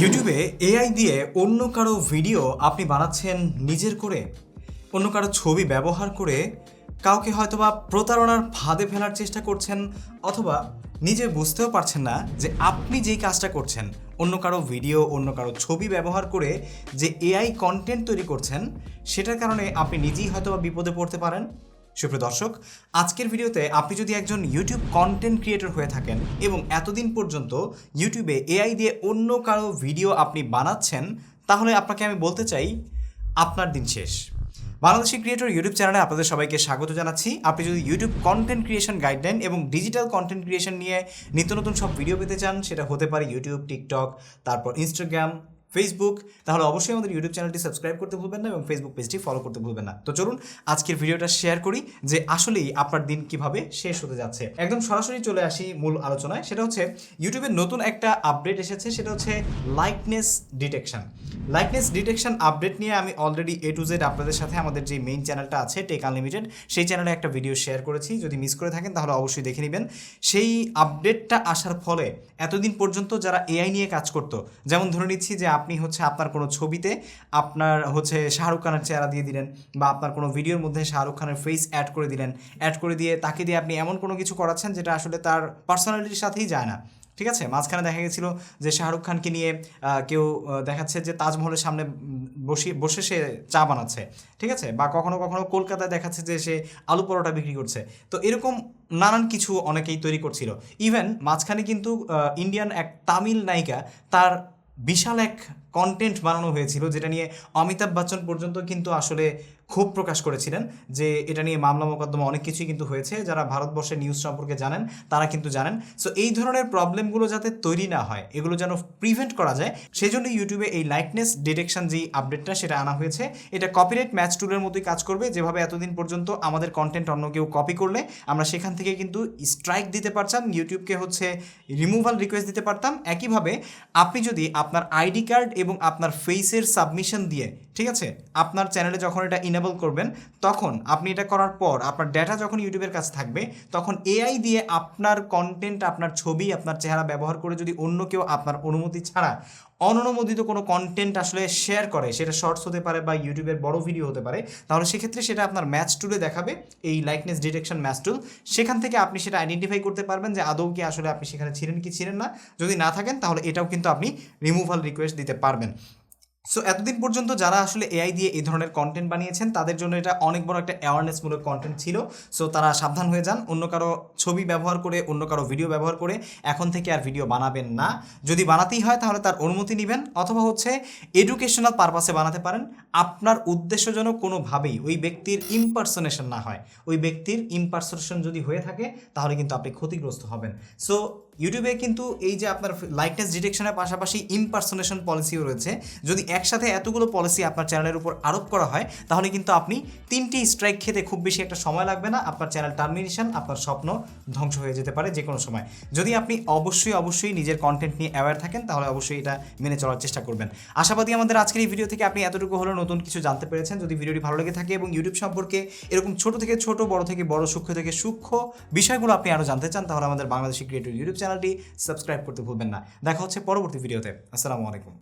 ইউটিউবে এআই দিয়ে অন্য কারো ভিডিও আপনি বানাচ্ছেন নিজের করে, অন্য কারো ছবি ব্যবহার করে কাউকে হয়তোবা প্রতারণার ফাঁদে ফেলার চেষ্টা করছেন, অথবা নিজে বুঝতেও পারছেন না যে আপনি যেই কাজটা করছেন, অন্য কারো ভিডিও, অন্য কারো ছবি ব্যবহার করে যে এআই কন্টেন্ট তৈরি করছেন, সেটার কারণে আপনি নিজেই হয়তোবা বিপদে পড়তে পারেন। সুপ্রিয় দর্শক, আজকের ভিডিওতে আপনি যদি একজন ইউটিউব কন্টেন্ট ক্রিয়েটর হয়ে থাকেন এবং এতদিন পর্যন্ত ইউটিউবে এআই দিয়ে অন্য কারো ভিডিও আপনি বানাচ্ছেন, তাহলে আপনাকে আমি বলতে চাই আপনার দিন শেষ। বাংলাদেশি ক্রিয়েটর ইউটিউব চ্যানেলে আপনাদের সবাইকে স্বাগত জানাচ্ছি। আপনি যদি ইউটিউব কন্টেন্ট ক্রিয়েশন গাইডলাইন এবং ডিজিটাল কন্টেন্ট ক্রিয়েশন নিয়ে নিত্য নতুন সব ভিডিও পেতে চান, সেটা হতে পারে ইউটিউব, টিকটক, তারপর ইনস্টাগ্রাম, ফেসবুক, তাহলে অবশ্যই আমাদের ইউটিউব চ্যানেলটি সাবস্ক্রাইব করতে ভুলবেন না এবং ফেসবুক পেজটি ফলো করতে ভুলবেন না। তো চলুন আজকের ভিডিওটা শেয়ার করি যে আসলেই আপনার দিন কিভাবে শেষ হতে যাচ্ছে। একদম সরাসরি চলে আসি মূল আলোচনায়। সেটা হচ্ছে ইউটিউবের নতুন একটা আপডেট এসেছে, সেটা হচ্ছে likeness detection. Likeness detection update নিয়ে আমি অলরেডি A to Z আপনাদের সাথে আমাদের যে মেইন চ্যানেলটা আছে টেক আনলিমিটেড, সেই চ্যানেলে একটা ভিডিও শেয়ার করেছি। যদি মিস করে থাকেন তাহলে অবশ্যই দেখে নেবেন। সেই আপডেটটা আসার ফলে এতদিন পর্যন্ত যারা এআই নিয়ে কাজ করতো, যেমন ধরে নিচ্ছি যে আপনি হচ্ছে আপনার কোনো ছবিতে আপনার হচ্ছে শাহরুখ খানের চেহারা দিয়ে দিলেন, বা আপনার কোনো ভিডিওর মধ্যে শাহরুখ খানের ফেস অ্যাড করে দিলেন, অ্যাড করে দিয়ে তাকে দিয়ে আপনি এমন কোনো কিছু করাচ্ছেন যেটা আসলে তার পার্সোনালিটির সাথেই যায় না। ঠিক আছে, মাঝখানে দেখা গেছিলো যে শাহরুখ খানকে নিয়ে কেউ দেখাচ্ছে যে তাজমহলের সামনে বসে সে চা বানাচ্ছে, ঠিক আছে, বা কখনো কখনো কলকাতায় দেখাচ্ছে যে সে আলু পরোটা বিক্রি করছে। তো এরকম নানান কিছু অনেকেই তৈরি করছিল। ইভেন মাঝখানে কিন্তু ইন্ডিয়ান এক তামিল নায়িকা, তার বিশাল এক কন্টেন্ট বানানো হয়েছিল যেটা নিয়ে অমিতাভ বচ্চন পর্যন্ত কিন্তু আসলে ক্ষোভ প্রকাশ করেছিলেন, যে এটা নিয়ে মামলা মোকদ্দমা অনেক কিছুই কিন্তু হয়েছে। যারা ভারতবর্ষের নিউজ সম্পর্কে জানেন তারা কিন্তু জানেন। সো এই ধরনের প্রবলেমগুলো যাতে তৈরি না হয়, এগুলো যেন প্রিভেন্ট করা যায়, সেই জন্য ইউটিউবে এই লাইকনেস ডিটেকশন যেই আপডেটটা সেটা আনা হয়েছে। এটা কপিরাইট ম্যাচ টুলের মতোই কাজ করবে। যেভাবে এতদিন পর্যন্ত আমাদের কন্টেন্ট অন্য কেউ কপি করলে আমরা সেখান থেকে কিন্তু স্ট্রাইক দিতে পারতাম, ইউটিউবকে হচ্ছে রিমুভাল রিকোয়েস্ট দিতে পারতাম। একইভাবে আপনি যদি আপনার আইডি কার্ড এবং আপনার ফেসের সাবমিশন দিয়ে, ঠিক আছে, আপনার চ্যানেলে যখন এটা ইনেবল করবেন, তখন আপনি এটা করার পর আপনার ডেটা যখন ইউটিউবের কাছে থাকবে, তখন এআই দিয়ে আপনার কন্টেন্ট, আপনার ছবি, আপনার চেহারা ব্যবহার করে যদি অন্য কেউ আপনার অনুমতি ছাড়া অননুমোদিত কোনো কন্টেন্ট আসলে শেয়ার করে, সেটা শর্টস হতে পারে বা ইউটিউবের বড় ভিডিও হতে পারে, তাহলে সেক্ষেত্রে সেটা আপনার ম্যাচ টুলে দেখাবে, এই লাইকনেস ডিটেকশন ম্যাচ টুল। সেখান থেকে আপনি সেটা আইডেন্টিফাই করতে পারবেন যে আদৌ কি আসলে আপনি সেখানে ছিলেন কি ছিলেন না। যদি না থাকেন তাহলে এটাও কিন্তু আপনি রিমুভাল রিকোয়েস্ট দিতে পারবেন। সো এতদিন পর্যন্ত যারা আসলে এআই দিয়ে এই ধরনের কন্টেন্ট বানিয়েছেন, তাদের জন্য এটা অনেক বড় একটা অ্যাওয়ারনেসমূলক কন্টেন্ট ছিল। সো তারা সাবধান হয়ে যান, অন্য কারো ছবি ব্যবহার করে, অন্য কারো ভিডিও ব্যবহার করে এখন থেকে আর ভিডিও বানাবেন না। যদি বানাতেই হয় তাহলে তার অনুমতি নেবেন, অথবা হচ্ছে এডুকেশনাল পারপাসে বানাতে পারেন। আপনার উদ্দেশ্য যেন কোনোভাবেই ওই ব্যক্তির ইমপারসনেশন না হয়। ওই ব্যক্তির ইমপারসনেশন যদি হয়ে থাকে তাহলে কিন্তু আপনি ক্ষতিগ্রস্ত হবেন। সো ইউটিউবে কিন্তু এই যে আপনার লাইকনেস ডিটেকশনের পাশাপাশি ইমপারসনেশন পলিসিও রয়েছে। যদি একসাথে এতগুলো পলিসি আপনার চ্যানেলের উপর আরোপ করা হয়, তাহলে কিন্তু আপনি 3টি স্ট্রাইক খেতে খুব বেশি একটা সময় লাগবে না। আপনার চ্যানেল টার্মিনেশন, আপনার স্বপ্ন ধ্বংস হয়ে যেতে পারে যে কোনো সময়। যদি আপনি অবশ্যই নিজের কন্টেন্ট নিয়ে অ্যাওয়্যার থাকেন, তাহলে অবশ্যই এটা মেনে চলার চেষ্টা করবেন। আশাবাদী আমাদের আজকের এই ভিডিও থেকে আপনি এতটুকু হলেও নতুন কিছু জানতে পেরেছেন। যদি ভিডিওটি ভালো লেগে থাকে এবং ইউটিউব সম্পর্কে এরকম ছোট থেকে ছোট, বড় থেকে বড়, সূক্ষ্ম থেকে সূক্ষ্ম বিষয়গুলো আপনি আরও জানতে চান, তাহলে আমাদের বাংলাদেশি ক্রিয়েটর ইউটিউব চ্যানেলটি সাবস্ক্রাইব করতে ভুলবেন না। দেখা হচ্ছে পরবর্তী ভিডিওতে। আসসালামু আলাইকুম।